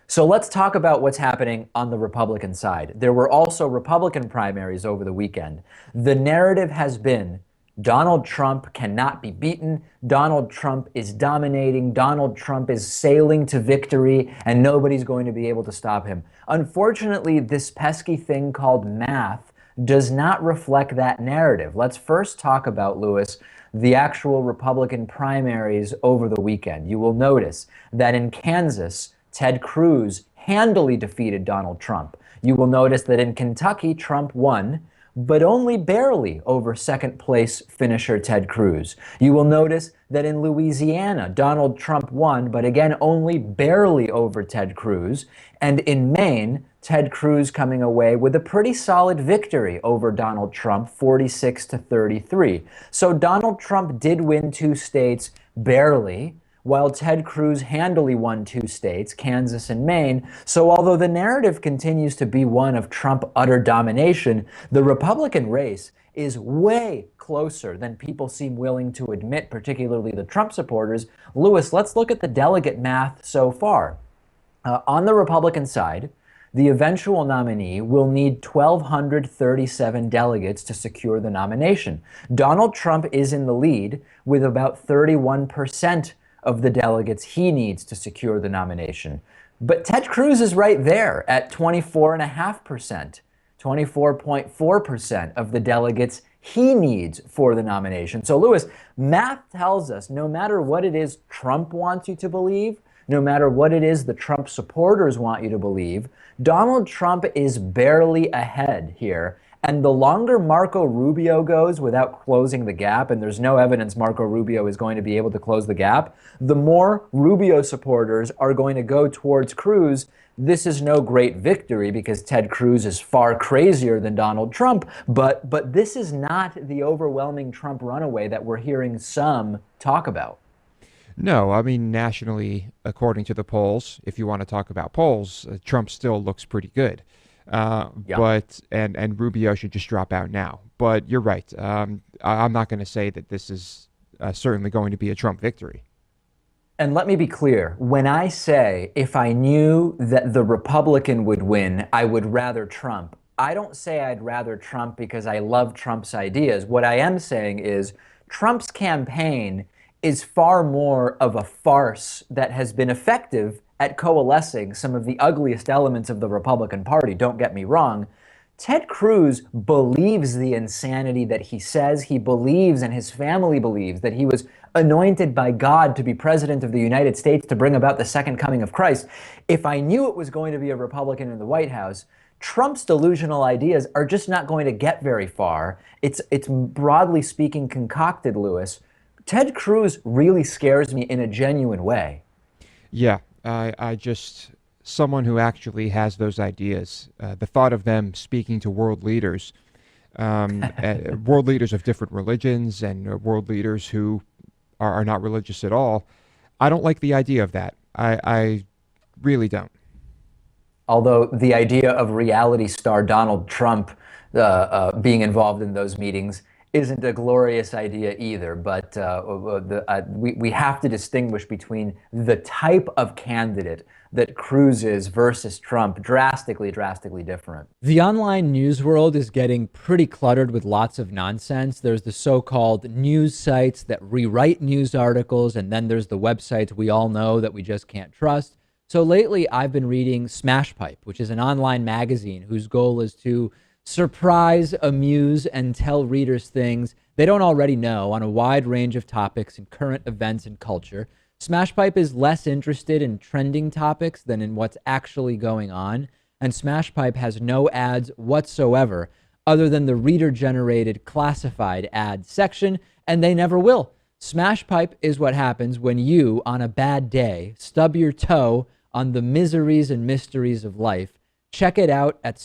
So let's talk about what's happening on the Republican side. There were also Republican primaries over the weekend. The narrative has been Donald Trump cannot be beaten. Donald Trump is dominating. Donald Trump is sailing to victory, and nobody's going to be able to stop him. Unfortunately, this pesky thing called math does not reflect that narrative. Let's first talk about, Lewis, the actual Republican primaries over the weekend. You will notice that in Kansas, Ted Cruz handily defeated Donald Trump. You will notice that in Kentucky, Trump won, but only barely over second place finisher Ted Cruz. You will notice that in Louisiana, Donald Trump won, but again, only barely over Ted Cruz. And in Maine, Ted Cruz coming away with a pretty solid victory over Donald Trump, 46-33. So Donald Trump did win two states barely, while Ted Cruz handily won two states, Kansas and Maine. So although the narrative continues to be one of Trump utter domination, the Republican race is way closer than people seem willing to admit, particularly the Trump supporters. Lewis, let's look at the delegate math so far. On the Republican side, the eventual nominee will need 1,237 delegates to secure the nomination. Donald Trump is in the lead with about 31% of the delegates he needs to secure the nomination. But Ted Cruz is right there at 24.5%, 24.4% of the delegates he needs for the nomination. So Lewis, math tells us no matter what it is Trump wants you to believe, no matter what it is the Trump supporters want you to believe, Donald Trump is barely ahead here. And the longer Marco Rubio goes without closing the gap, and there's no evidence Marco Rubio is going to be able to close the gap, the more Rubio supporters are going to go towards Cruz. This is no great victory because Ted Cruz is far crazier than Donald Trump, but this is not the overwhelming Trump runaway that we're hearing some talk about. No, I mean, nationally, according to the polls, if you want to talk about polls, Trump still looks pretty good. Yeah. But and Rubio should just drop out now. But you're right. I'm not going to say that this is certainly going to be a Trump victory. And let me be clear. When I say if I knew that the Republican would win, I would rather Trump, I don't say I'd rather Trump because I love Trump's ideas. What I am saying is Trump's campaign is far more of a farce that has been effective at coalescing some of the ugliest elements of the Republican Party. Don't get me wrong. Ted Cruz believes the insanity that he says. He believes, and his family believes, that he was anointed by God to be president of the United States to bring about the second coming of Christ. If I knew it was going to be a Republican in the White House, Trump's delusional ideas are just not going to get very far. It's broadly speaking concocted, Lewis. Ted Cruz really scares me in a genuine way. Yeah, I just, someone who actually has those ideas, the thought of them speaking to world leaders of different religions and world leaders who are not religious at all, I don't like the idea of that. I really don't. Although the idea of reality star Donald Trump being involved in those meetings isn't a glorious idea either, but we have to distinguish between the type of candidate that Cruz is versus Trump. Drastically different. The online news world is getting pretty cluttered with lots of nonsense. There's the so-called news sites that rewrite news articles, and then there's the websites we all know that we just can't trust. So lately, I've been reading Smashpipe, which is an online magazine whose goal is to surprise, amuse, and tell readers things they don't already know on a wide range of topics in current events and culture. Smashpipe is less interested in trending topics than in what's actually going on, and Smashpipe has no ads whatsoever other than the reader-generated classified ad section, and they never will. Smashpipe is what happens when you, on a bad day, stub your toe on the miseries and mysteries of life. Check it out at